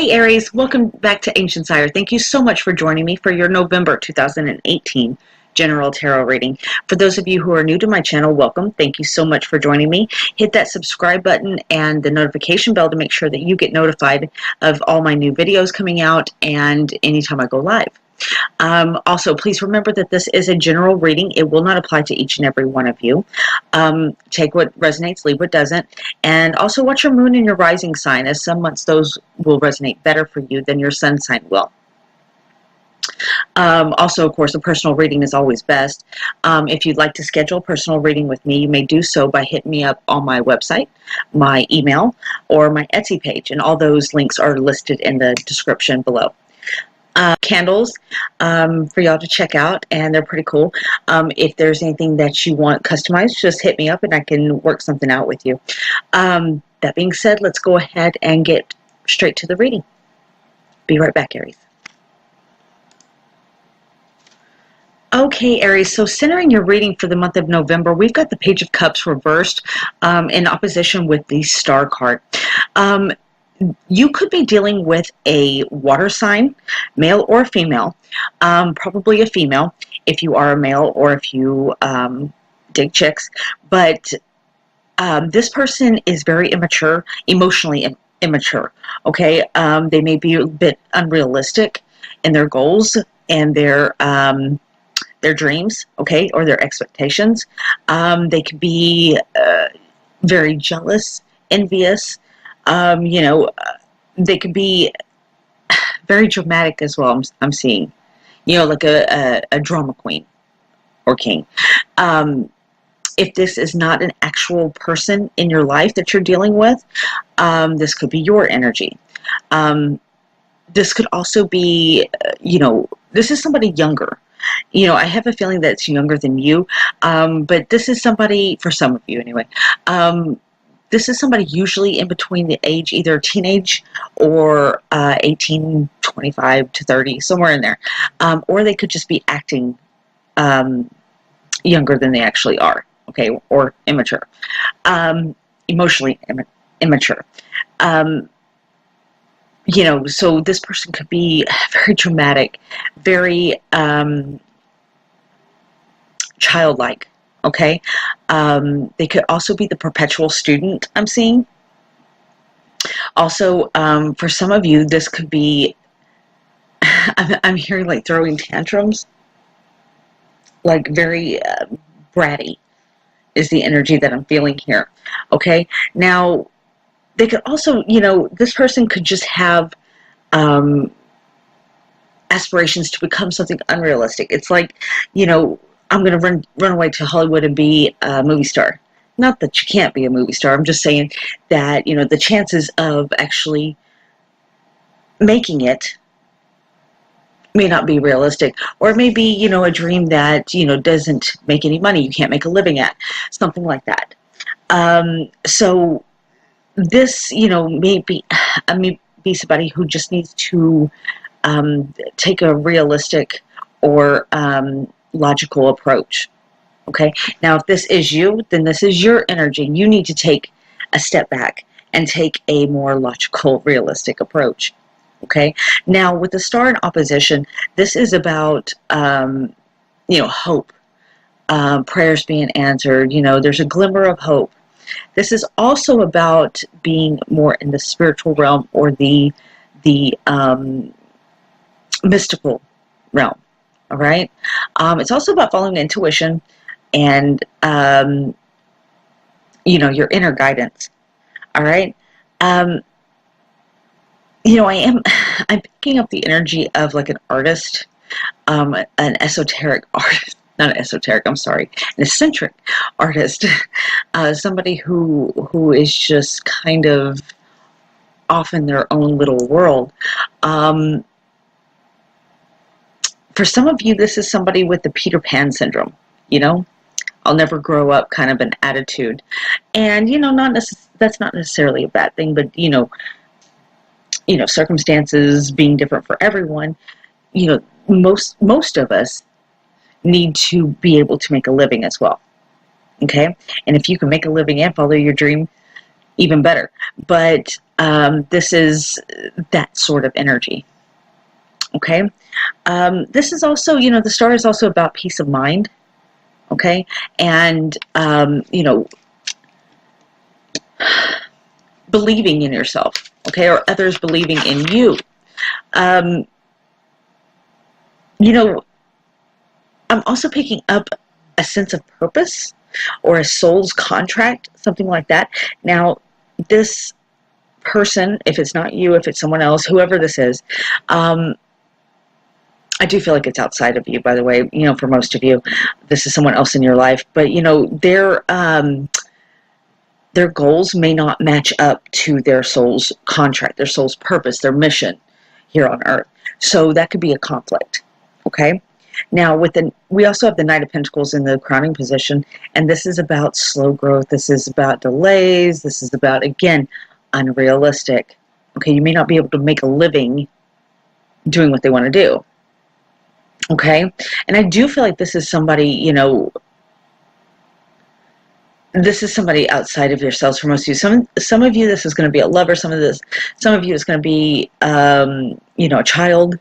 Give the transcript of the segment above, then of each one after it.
Hey Aries, welcome back to ancientsire. Thank you so much for joining me for your November 2018 general tarot reading. For those of you who are new to my channel, welcome. Thank you so much for joining me. Hit that subscribe button and the notification bell to make sure that you get notified of all my new videos coming out and anytime I go live. Also, please remember that this is a general reading. It will not apply to each and every one of you. Take what resonates, leave what doesn't. And also watch your moon and your rising sign, as some months those will resonate better for you than your sun sign will. Also, of course, a personal reading is always best. If you'd like to schedule a personal reading with me, you may do so by hitting me up on my website, my email, or my Etsy page. And all those links are listed in the description below. Candles for y'all to check out, and they're pretty cool. If there's anything that you want customized, just hit me up and I can work something out with you. That being said, let's go ahead and get straight to the reading. Be right back, Aries. Okay, Aries, so centering your reading for the month of November, we've got the Page of Cups reversed in opposition with the Star card. You could be dealing with a water sign, male or female, probably a female if you are a male or if you dig chicks. But this person is very immature, emotionally immature, okay? They may be a bit unrealistic in their goals and their dreams, okay, or their expectations. They could be very jealous, envious. They could be very dramatic as well. I'm seeing, like a drama queen or king. If this is not an actual person in your life that you're dealing with, this could be your energy. This could also be, this is somebody younger. I have a feeling that it's younger than you, but this is somebody, for some of you anyway, this is somebody usually in between the age, either teenage or 18, 25 to 30, somewhere in there. Or they could just be acting younger than they actually are, okay, or immature, emotionally immature. So this person could be very dramatic, very childlike. Okay, they could also be the perpetual student I'm seeing. Also, for some of you, this could be, I'm hearing like throwing tantrums, like very bratty is the energy that I'm feeling here. Okay, now they could also, this person could just have aspirations to become something unrealistic. It's like, I'm going to run away to Hollywood and be a movie star. Not that you can't be a movie star. I'm just saying that, the chances of actually making it may not be realistic. Or maybe, a dream that, doesn't make any money. You can't make a living at. Something like that. So this, may be somebody who just needs to take a realistic or logical approach. Okay, now if this is you, then this is your energy. You need to take a step back and take a more logical, realistic approach. Okay, now with the Star in opposition, this is about hope, prayers being answered. There's a glimmer of hope. This is also about being more in the spiritual realm or the mystical realm. All right. It's also about following intuition and, your inner guidance. All right. I'm picking up the energy of like an artist, an esoteric artist, not an esoteric, I'm sorry, an eccentric artist, somebody who is just kind of off in their own little world. For some of you, this is somebody with the Peter Pan syndrome, I'll never grow up kind of an attitude. And, that's not necessarily a bad thing, but, circumstances being different for everyone, most of us need to be able to make a living as well. Okay? And if you can make a living and follow your dream, even better. But This is that sort of energy. Okay. This is also, the star is also about peace of mind. Okay. And, believing in yourself. Okay. Or others believing in you. Um, I'm also picking up a sense of purpose or a soul's contract, something like that. Now, this person, if it's not you, if it's someone else, whoever this is, I do feel like it's outside of you, by the way. For most of you, this is someone else in your life. But, their goals may not match up to their soul's contract, their soul's purpose, their mission here on Earth. So that could be a conflict, okay? Now, we also have the Knight of Pentacles in the crowning position, and this is about slow growth. This is about delays. This is about, again, unrealistic. Okay, you may not be able to make a living doing what they want to do. Okay, and I do feel like this is somebody, this is somebody outside of yourselves for most of you. Some of you, this is going to be a lover. Some of you, it's going to be, a child,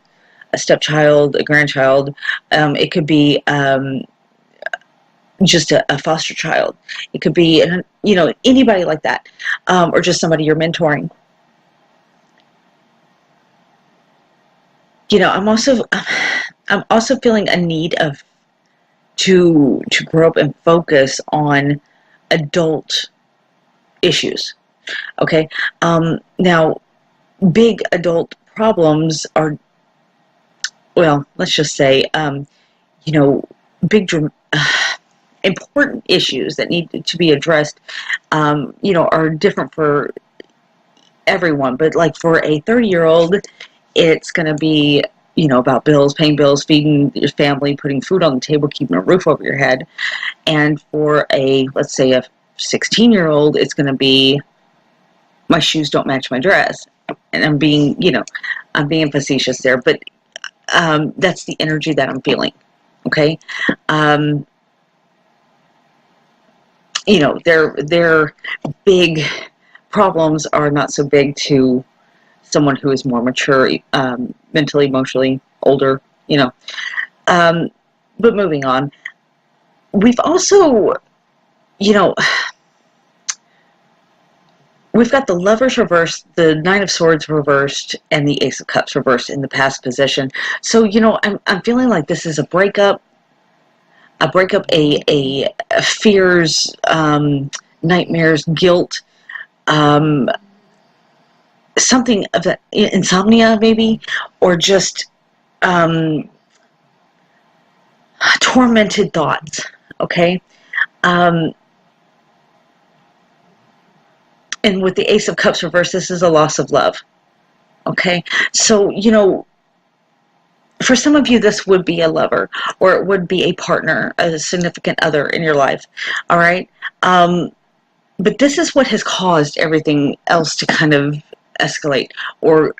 a stepchild, a grandchild. It could be just a foster child. It could be, anybody like that, or just somebody you're mentoring. I'm also feeling a need to grow up and focus on adult issues. Okay. Now, big adult problems are, well, let's just say, big, important issues that need to be addressed, are different for everyone. But like for a 30-year-old, it's going to be, about bills, paying bills, feeding your family, putting food on the table, keeping a roof over your head. And for let's say a 16-year-old, it's going to be, my shoes don't match my dress. And I'm being facetious there, but that's the energy that I'm feeling. Okay. Their big problems are not so big to someone who is more mature, mentally, emotionally, older, But moving on, we've also, we've got the Lovers reversed, the Nine of Swords reversed, and the Ace of Cups reversed in the past position. So, I'm feeling like this is a breakup, a fears, nightmares, guilt, something of that, insomnia maybe, or just tormented thoughts. Okay. And with the Ace of Cups reversed, this is a loss of love. Okay. So, for some of you, this would be a lover, or it would be a partner, a significant other in your life. All right. But this is what has caused everything else to kind of escalate, or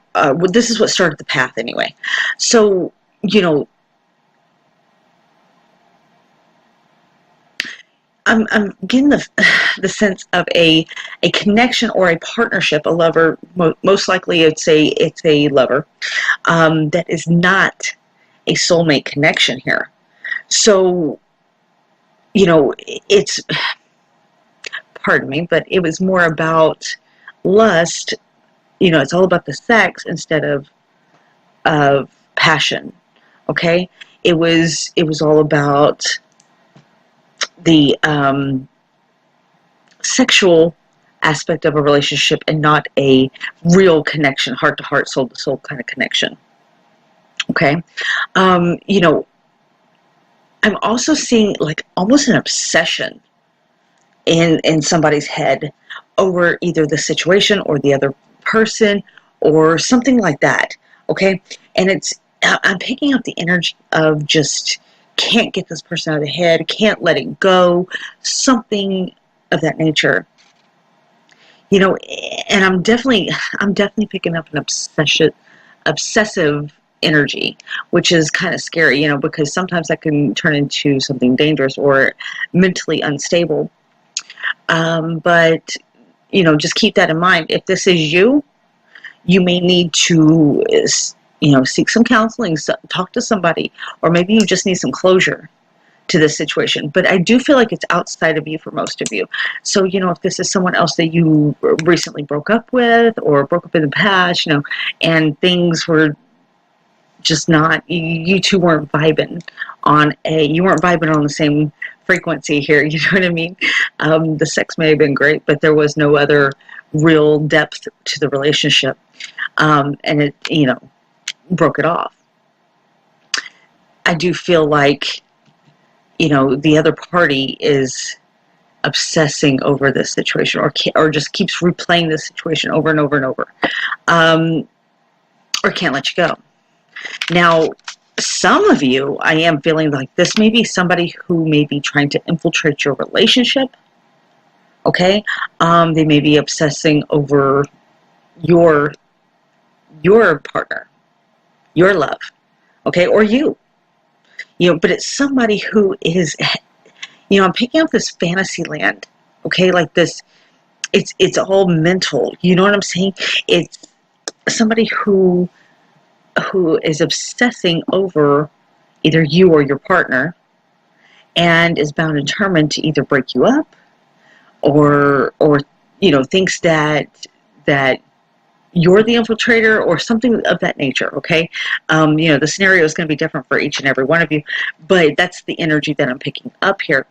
this is what started the path anyway. So, I'm getting the sense of a connection or a partnership, a lover. Most likely, it's a lover that is not a soulmate connection here. So, it's, pardon me, but it was more about lust. It's all about the sex instead of passion. Okay, it was all about the sexual aspect of a relationship and not a real connection, heart to heart, soul to soul kind of connection. Okay, I'm also seeing like almost an obsession in somebody's head over either the situation or the other person or something like that. Okay, and I'm picking up the energy of just can't get this person out of the head, can't let it go, something of that nature. And I'm definitely picking up an obsessive energy, which is kind of scary, because sometimes that can turn into something dangerous or mentally unstable. But just keep that in mind. If this is you, you may need to, seek some counseling, talk to somebody, or maybe you just need some closure to this situation. But I do feel like it's outside of you for most of you. So, if this is someone else that you recently broke up with or broke up in the past, and things were just not, you two weren't vibing you weren't vibing on the same frequency here, you know what I mean? The sex may have been great, but there was no other real depth to the relationship. And it, broke it off. I do feel like, the other party is obsessing over this situation, or just keeps replaying this situation over and over and over, or can't let you go. Now, some of you, I am feeling like this may be somebody who may be trying to infiltrate your relationship. Okay, they may be obsessing over your partner, your love, okay, or you. But it's somebody who is, I'm picking up this fantasy land, okay, like this, it's all mental, you know what I'm saying? It's somebody who is obsessing over either you or your partner, and is bound and determined to either break you up, or thinks that you're the infiltrator or something of that nature, okay? The scenario is going to be different for each and every one of you, but that's the energy that I'm picking up here.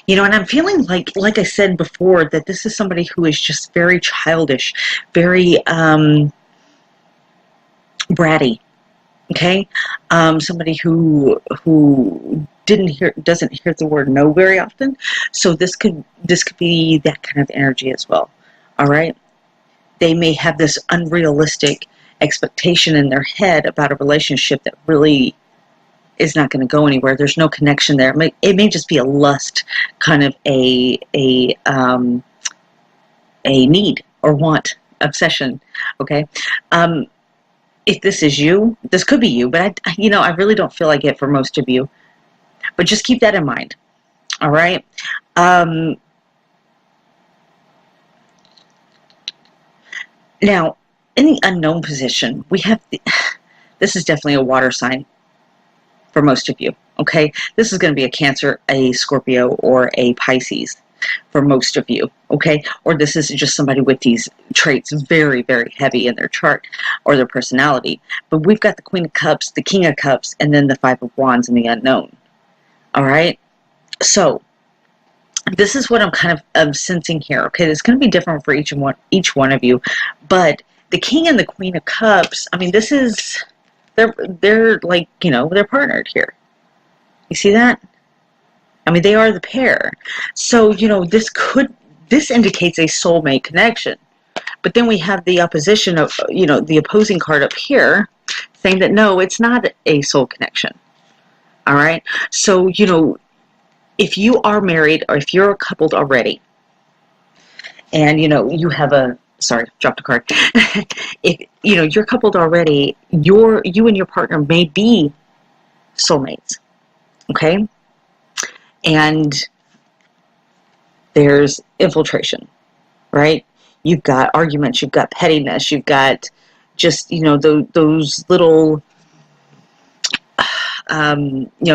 And I'm feeling like I said before, that this is somebody who is just very childish, very bratty, okay? Somebody who doesn't hear the word no very often. So this could be that kind of energy as well. All right? They may have this unrealistic expectation in their head about a relationship that really is not going to go anywhere. There's no connection there. It may just be a lust, kind of a need or want, obsession. Okay? If this is you, this could be you, but I really don't feel like it for most of you. But just keep that in mind. All right? Now, in the unknown position, we have, this is definitely a water sign for most of you, okay? This is going to be a Cancer, a Scorpio, or a Pisces for most of you, okay? Or this is just somebody with these traits very, very heavy in their chart or their personality. But we've got the Queen of Cups, the King of Cups, and then the Five of Wands in the unknown, all right? So, this is what I'm kind of sensing here, okay? It's going to be different for each one of you, but the King and the Queen of Cups, I mean, this is, they're like, they're partnered here. You see that? I mean, they are the pair. So, this indicates a soulmate connection. But then we have the opposition of, the opposing card up here saying that no, it's not a soul connection. All right? So, if you are married, or if you're coupled already, and you have sorry, dropped a card. If you're coupled already, you and your partner may be soulmates, okay? And there's infiltration, right? You've got arguments, you've got pettiness, you've got just those little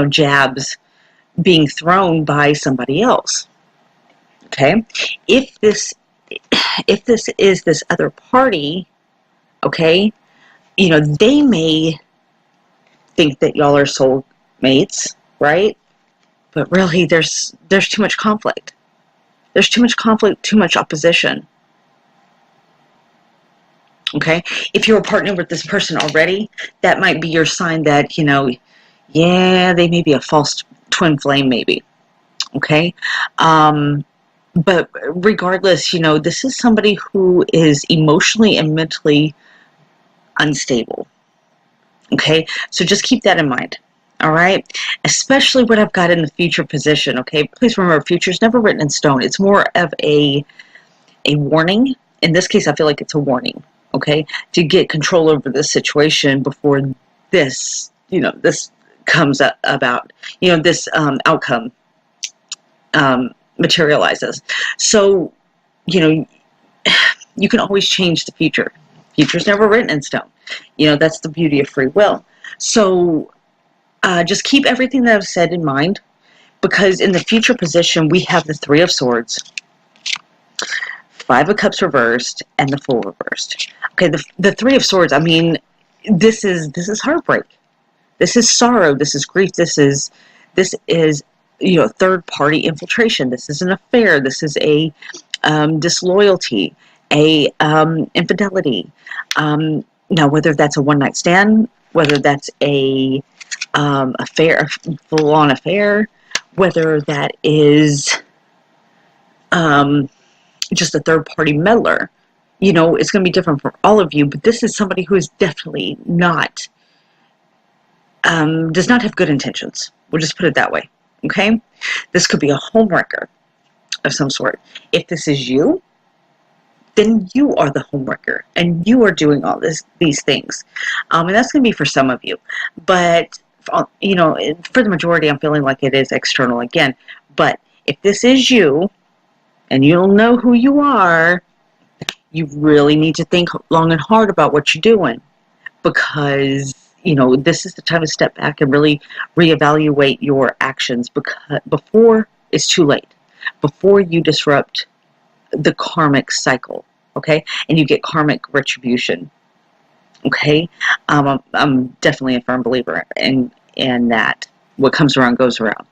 jabs being thrown by somebody else. Okay, if this is this other party, okay, they may think that y'all are soul mates, right? But really, there's too much conflict. There's too much conflict, too much opposition. Okay, if you're partnering with this person already, that might be your sign that yeah, they may be a false twin flame, maybe. Okay, but regardless, this is somebody who is emotionally and mentally unstable. Okay, so just keep that in mind. All right, especially what I've got in the future position. Okay, please remember, future is never written in stone. It's more of a warning. In this case, I feel like it's a warning. Okay, to get control over this situation before this, this comes about. This outcome materializes. So, You can always change the future. Future's never written in stone. That's the beauty of free will. So just keep everything that I've said in mind, because in the future position, we have the Three of Swords, Five of Cups reversed, and the Fool reversed. Okay, the Three of Swords, I mean, this is heartbreak. This is sorrow. This is grief. This is third party infiltration. This is an affair. This is a disloyalty, a infidelity. Now, whether that's a one night stand, whether that's a affair, a full on affair, whether that is just a third party meddler, it's going to be different for all of you. But this is somebody who is definitely not does not have good intentions. We'll just put it that way. Okay, this could be a homewrecker of some sort. If this is you, then you are the homewrecker, and you are doing all these things, and that's going to be for some of you. But for the majority, I'm feeling like it is external again. But if this is you, and you'll know who you are, you really need to think long and hard about what you're doing, because this is the time to step back and really reevaluate your actions before it's too late, before you disrupt the karmic cycle, okay? And you get karmic retribution, okay? I'm definitely a firm believer in that what comes around goes around.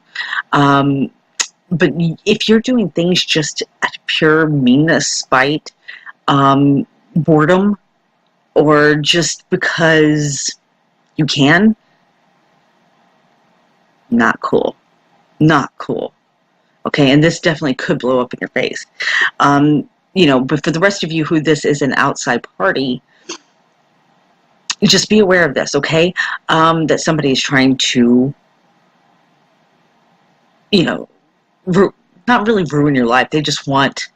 But if you're doing things just out of pure meanness, spite, boredom, or just because you can, not cool. Not cool. Okay, and this definitely could blow up in your face. But for the rest of you who this is an outside party, just be aware of this, okay? That somebody is trying to, not really ruin your life. They just want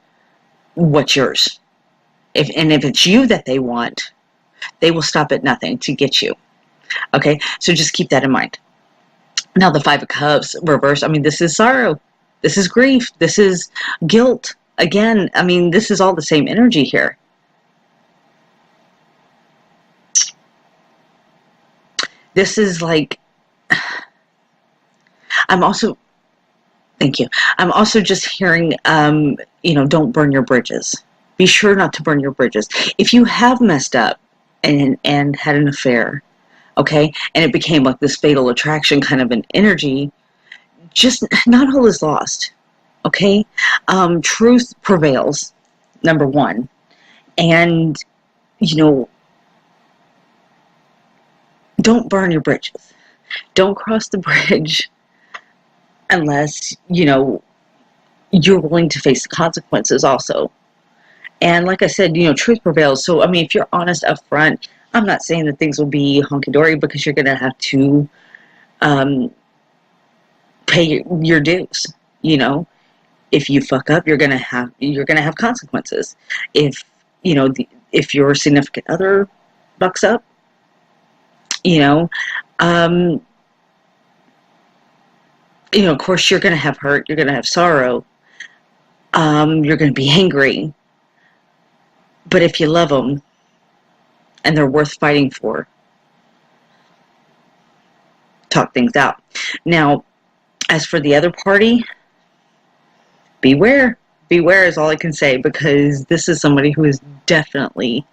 what's yours. If it's you that they want, they will stop at nothing to get you. Okay, so just keep that in mind. Now, the Five of Cups reversed, I mean, this is sorrow. This is grief. This is guilt. Again, I mean, this is all the same energy here. This is like, thank you. I'm also just hearing, don't burn your bridges. Be sure not to burn your bridges. If you have messed up and had an affair, okay, and it became like this fatal attraction kind of an energy, just not all is lost, okay? Truth prevails, number one. And, don't burn your bridges. Don't cross the bridge unless, you're willing to face the consequences also. And like I said, truth prevails. So, I mean, if you're honest up front, I'm not saying that things will be hunky-dory, because you're going to have to pay your dues. If you fuck up, you're going to have consequences. If if your significant other bucks up, of course you're going to have hurt, you're going to have sorrow, you're going to be angry. But if you love them and they're worth fighting for, talk things out. Now, as for the other party, beware. Beware is all I can say, because this is somebody who is definitely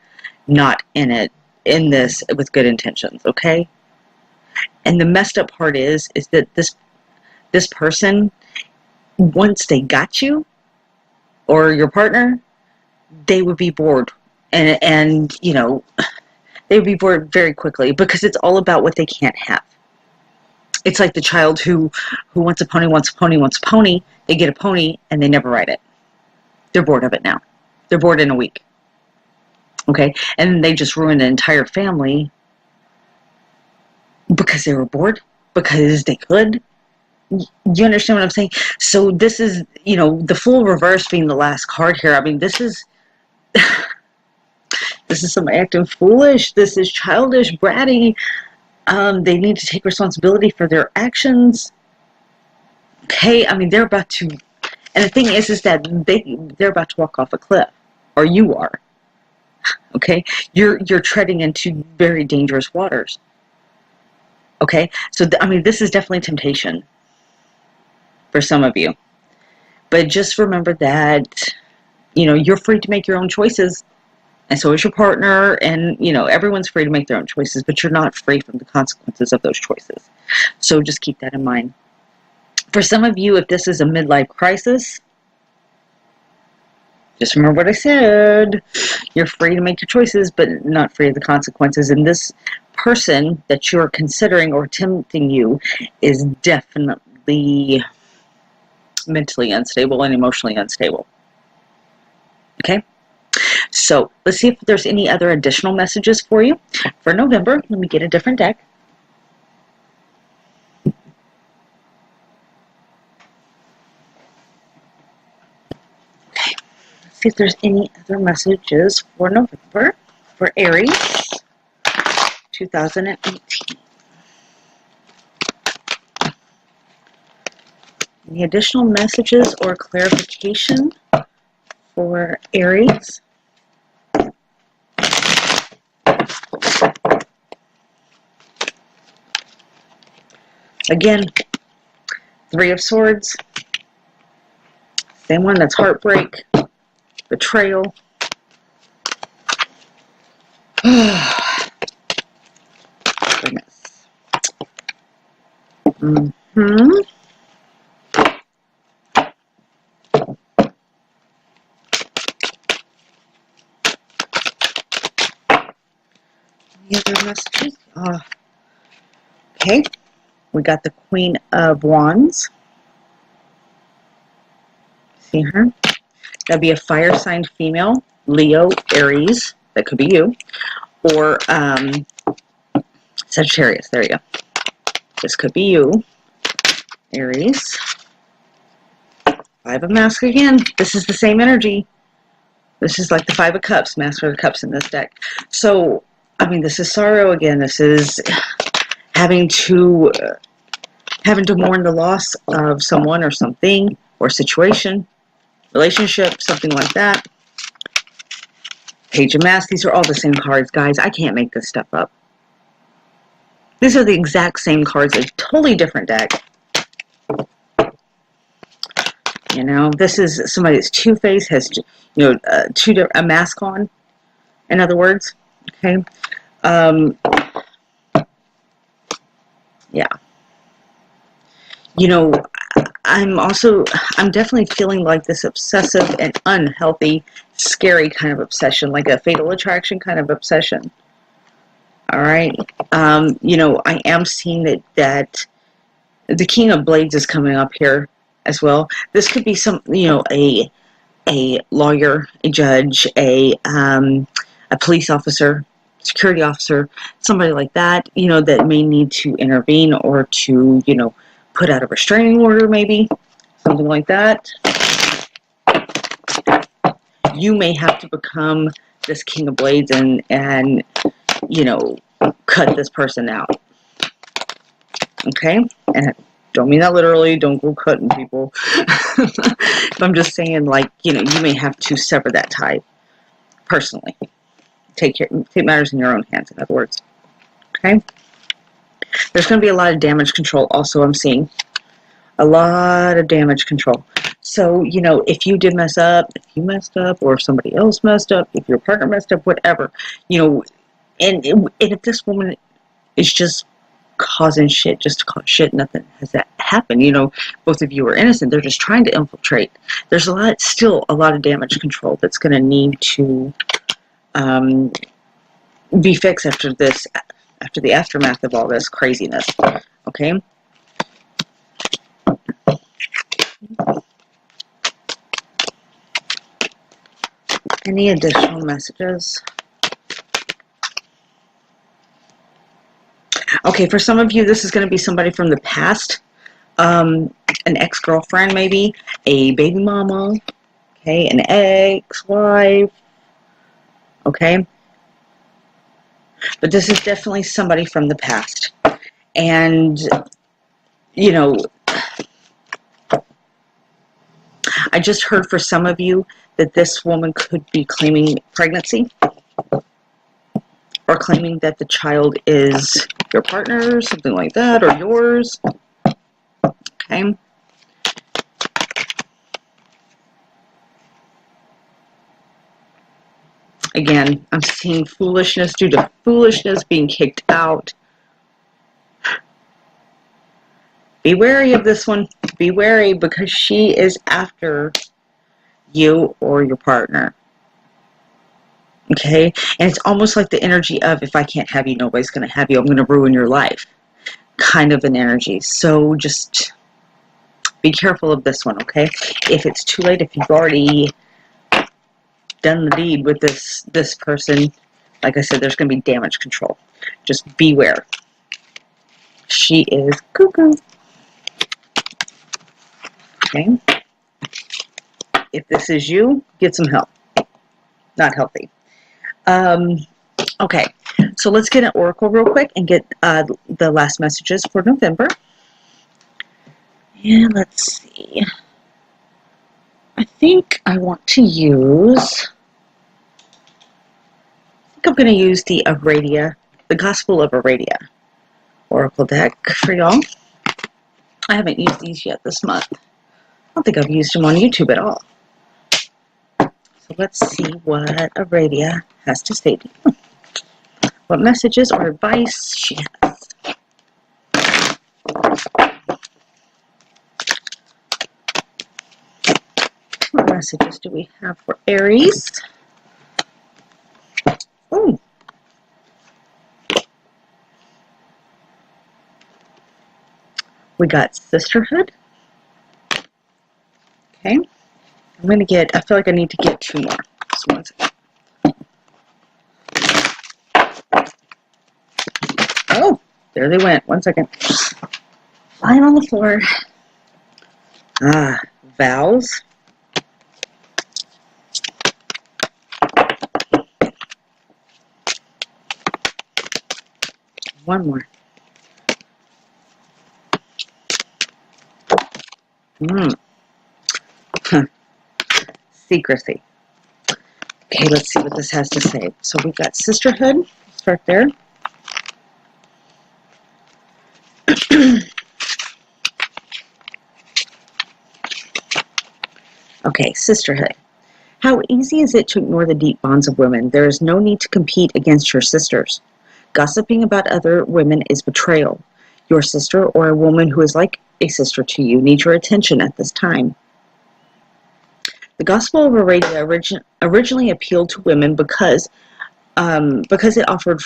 not in this with good intentions, okay? And the messed up part is that this person, once they got you or your partner, they would be bored, and they would be bored very quickly, because it's all about what they can't have. It's like the child who wants a pony, wants a pony, wants a pony. They get a pony and they never ride it. They're bored of it now. They're bored in a week. Okay, and they just ruined an entire family because they were bored, because they could. You understand what I'm saying? So this is, the Fool reverse being the last card here. I mean, this is somebody acting foolish. This is childish, bratty. They need to take responsibility for their actions. Okay, I mean, they're about to, and the thing is that they're about to walk off a cliff, or you are. Okay, you're treading into very dangerous waters. Okay, so I mean, this is definitely temptation for some of you. But just remember that, you're free to make your own choices, and so is your partner, and, everyone's free to make their own choices, but you're not free from the consequences of those choices. So just keep that in mind. For some of you, if this is a midlife crisis, just remember what I said. You're free to make your choices, but not free of the consequences. And this person that you're considering or tempting you is definitely mentally unstable and emotionally unstable. Okay? So let's see if there's any other additional messages for you. For November, let me get a different deck. Okay. Let's see if there's any other messages for November for Aries 2018. Any additional messages or clarification for Aries? Again, Three of Swords. Same one, that's heartbreak, betrayal. Goodness. Any other messages? Okay. We got the Queen of Wands. See her? That'd be a fire sign female, Leo, Aries. That could be you. Or Sagittarius. There you go. This could be you, Aries. Five of Masks again. This is the same energy. This is like the Five of Cups, Master of Cups in this deck. So, I mean, this is sorrow again. This is having to mourn the loss of someone or something or situation, relationship, something like that. Page of Masks. These are all the same cards, guys. I can't make this stuff up. These are the exact same cards, a totally different deck. This is somebody that's two-faced, has, a mask on, in other words. Okay. Yeah. I'm definitely feeling like this obsessive and unhealthy, scary kind of obsession, like a fatal attraction kind of obsession. All right. I am seeing that the King of Blades is coming up here as well. This could be a lawyer, a judge, a police officer, security officer, somebody like that, that may need to intervene or to, put out a restraining order, maybe something like that. You may have to become this King of Blades and cut this person out. Okay? And I don't mean that literally. Don't go cutting people. But I'm just saying, you may have to sever that tie personally. Take matters in your own hands, in other words. Okay? There's going to be a lot of damage control also, I'm seeing. A lot of damage control. So, if you did mess up, if you messed up, or if somebody else messed up, if your partner messed up, whatever, and if this woman is just causing shit, just to cause shit, nothing has that happened, both of you are innocent, they're just trying to infiltrate. There's still a lot of damage control that's going to need to be fixed after the aftermath of all this craziness. Okay? Any additional messages? Okay, for some of you, this is going to be somebody from the past. An ex-girlfriend, maybe. A baby mama. Okay, an ex-wife. Okay? But this is definitely somebody from the past. And, I just heard for some of you that this woman could be claiming pregnancy. or claiming that the child is your partner, something like that, or yours. Okay. Again, I'm seeing foolishness due to foolishness, being kicked out. Be wary of this one. Be wary, because she is after you or your partner. Okay? And it's almost like the energy of, if I can't have you, nobody's going to have you. I'm going to ruin your life. Kind of an energy. So just be careful of this one, okay? If it's too late, if you've already done the deed with this person, like I said, there's going to be damage control. Just beware. She is cuckoo. Okay? If this is you, get some help. Not healthy. Okay, so let's get an oracle real quick and get the last messages for November. And let's see. I think I want to use... I'm going to use the Aradia, the Gospel of Aradia Oracle deck for y'all. I haven't used these yet this month. I don't think I've used them on YouTube at all. So let's see what Aradia has to say to you. What messages or advice she has. What messages do we have for Aries? Oh. We got sisterhood. Okay. I'm going to get, I feel like I need to get two more. Just one second. Oh, there they went. One second. Lying on the floor. Ah, vows. One more. Secrecy. Okay, let's see what this has to say. So we've got sisterhood. Start there. Okay, sisterhood. How easy is it to ignore the deep bonds of women? There is no need to compete against your sisters. Gossiping about other women is betrayal. Your sister, or a woman who is like a sister to you, needs your attention at this time. The Gospel of Aradia originally appealed to women because it offered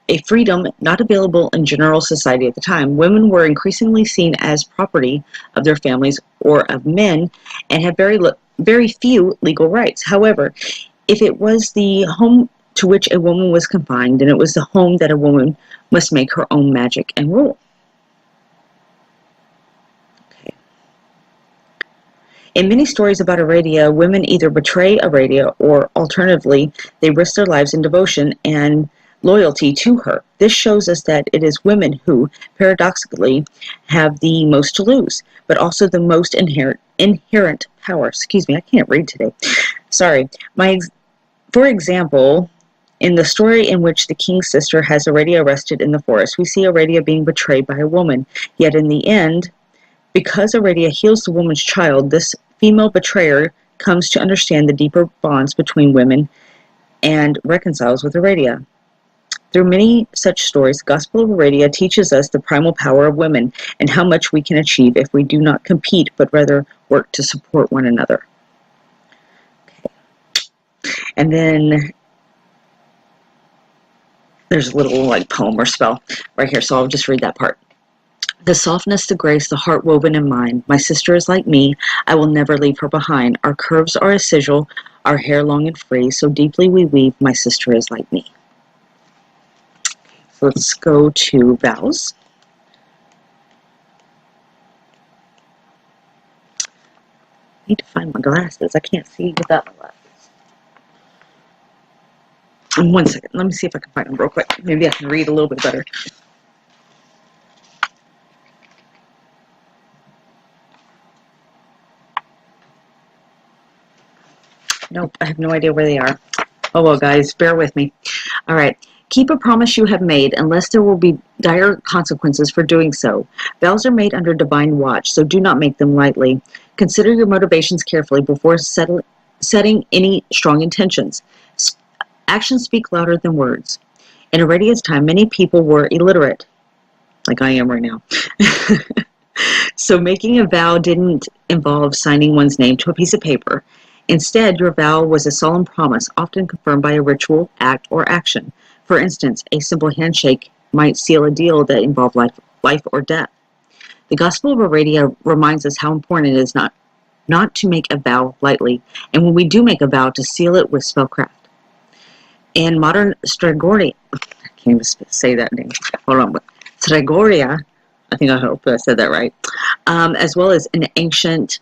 a freedom not available in general society at the time. Women were increasingly seen as property of their families or of men, and had very few legal rights. However, if it was the home to which a woman was confined, then it was the home that a woman must make her own magic and rule. Okay. In many stories about Aradia, women either betray Aradia, or alternatively, they risk their lives in devotion and loyalty to her. This shows us that it is women who, paradoxically, have the most to lose, but also the most inherent power. Excuse me, I can't read today. Sorry. For example, in the story in which the king's sister has Aradia arrested in the forest, we see Aradia being betrayed by a woman. Yet in the end, because Aradia heals the woman's child, this female betrayer comes to understand the deeper bonds between women and reconciles with Aradia. Through many such stories, the Gospel of Aradia teaches us the primal power of women and how much we can achieve if we do not compete, but rather work to support one another. Okay. And then there's a little poem or spell right here, so I'll just read that part. The softness, the grace, the heart woven in mine. My sister is like me. I will never leave her behind. Our curves are a sigil, our hair long and free. So deeply we weave. My sister is like me. So let's go to vows. I need to find my glasses. I can't see without my glasses. One second. Let me see if I can find them real quick. Maybe I can read a little bit better. Nope, I have no idea where they are. Oh well, guys, bear with me. All right. Keep a promise you have made unless there will be dire consequences for doing so. Vows are made under divine watch, so do not make them lightly. Consider your motivations carefully before setting any strong intentions. Actions speak louder than words. In Aradia's time, many people were illiterate, like I am right now. So making a vow didn't involve signing one's name to a piece of paper. Instead, your vow was a solemn promise, often confirmed by a ritual, act, or action. For instance, a simple handshake might seal a deal that involved life or death. The Gospel of Aradia reminds us how important it is not to make a vow lightly, and when we do make a vow, to seal it with spellcraft. In modern Stregoria, I can't even say that name. Hold on. Stregoria, I hope I said that right, as well as in ancient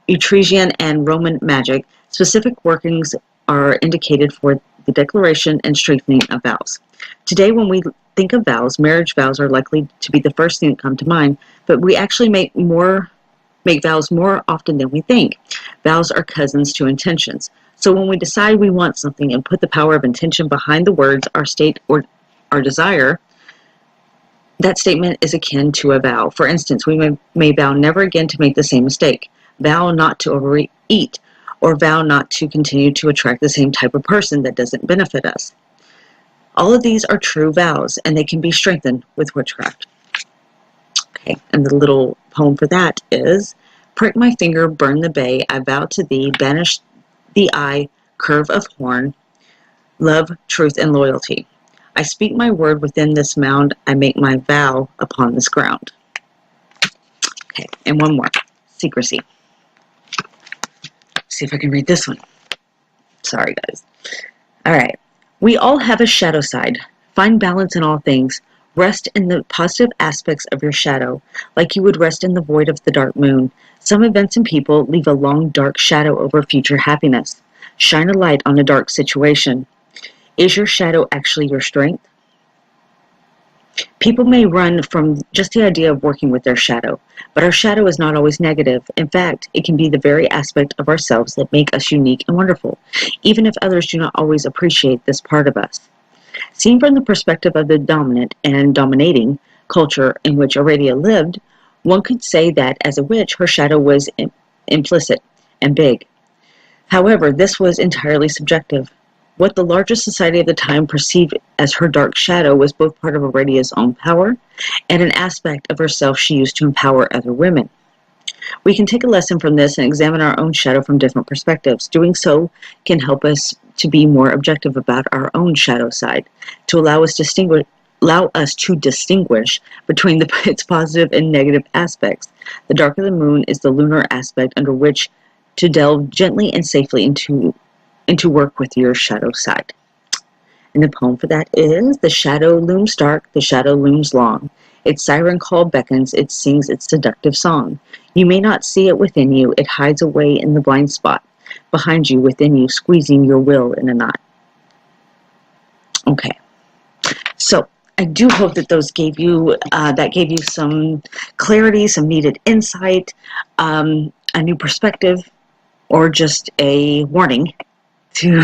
Etruscan and Roman magic, specific workings are indicated for the declaration and strengthening of vows. Today, when we think of vows, marriage vows are likely to be the first thing that come to mind, but we actually make vows more often than we think. Vows are cousins to intentions. So when we decide we want something and put the power of intention behind the words, our state, or our desire, that statement is akin to a vow. For instance, we may vow never again to make the same mistake, vow not to overeat, or vow not to continue to attract the same type of person that doesn't benefit us. All of these are true vows, and they can be strengthened with witchcraft. Okay, and the little poem for that is, prick my finger, burn the bay, I vow to thee, banish the eye, curve of horn, love, truth, and loyalty. I speak my word within this mound, I make my vow upon this ground. Okay, and one more, secrecy. See if I can read this one. Sorry, guys. All right. We all have a shadow side. Find balance in all things. Rest in the positive aspects of your shadow, like you would rest in the void of the dark moon. Some events and people leave a long, dark shadow over future happiness. Shine a light on a dark situation. Is your shadow actually your strength? People may run from just the idea of working with their shadow, but our shadow is not always negative. In fact, it can be the very aspect of ourselves that make us unique and wonderful, even if others do not always appreciate this part of us. Seen from the perspective of the dominant and dominating culture in which Aradia lived, one could say that as a witch, her shadow was implicit and big. However, this was entirely subjective. What the larger society of the time perceived as her dark shadow was both part of Aradia's own power and an aspect of herself she used to empower other women. We can take a lesson from this and examine our own shadow from different perspectives. Doing so can help us to be more objective about our own shadow side, to allow us to distinguish between its positive and negative aspects. The dark of the moon is the lunar aspect under which to delve gently and safely into work with your shadow side. And the poem for that is, the shadow looms dark, the shadow looms long. Its siren call beckons, it sings its seductive song. You may not see it within you, it hides away in the blind spot, behind you, within you, squeezing your will in a knot. Okay, so I do hope that those gave you some clarity, some needed insight, a new perspective, or just a warning to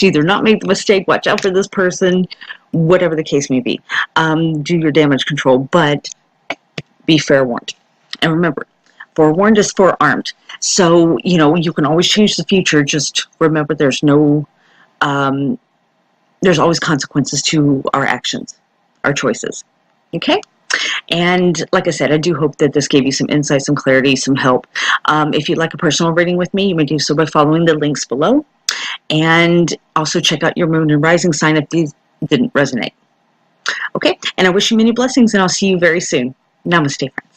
either not make the mistake, watch out for this person, whatever the case may be. Do your damage control, but be fair warned. And remember, forewarned is forearmed. So, you can always change the future. Just remember there's always consequences to our actions, our choices. Okay? And like I said, I do hope that this gave you some insight, some clarity, some help. If you'd like a personal reading with me, you may do so by following the links below. And also check out your moon and rising sign if these didn't resonate. Okay? And I wish you many blessings, and I'll see you very soon. Namaste, friends.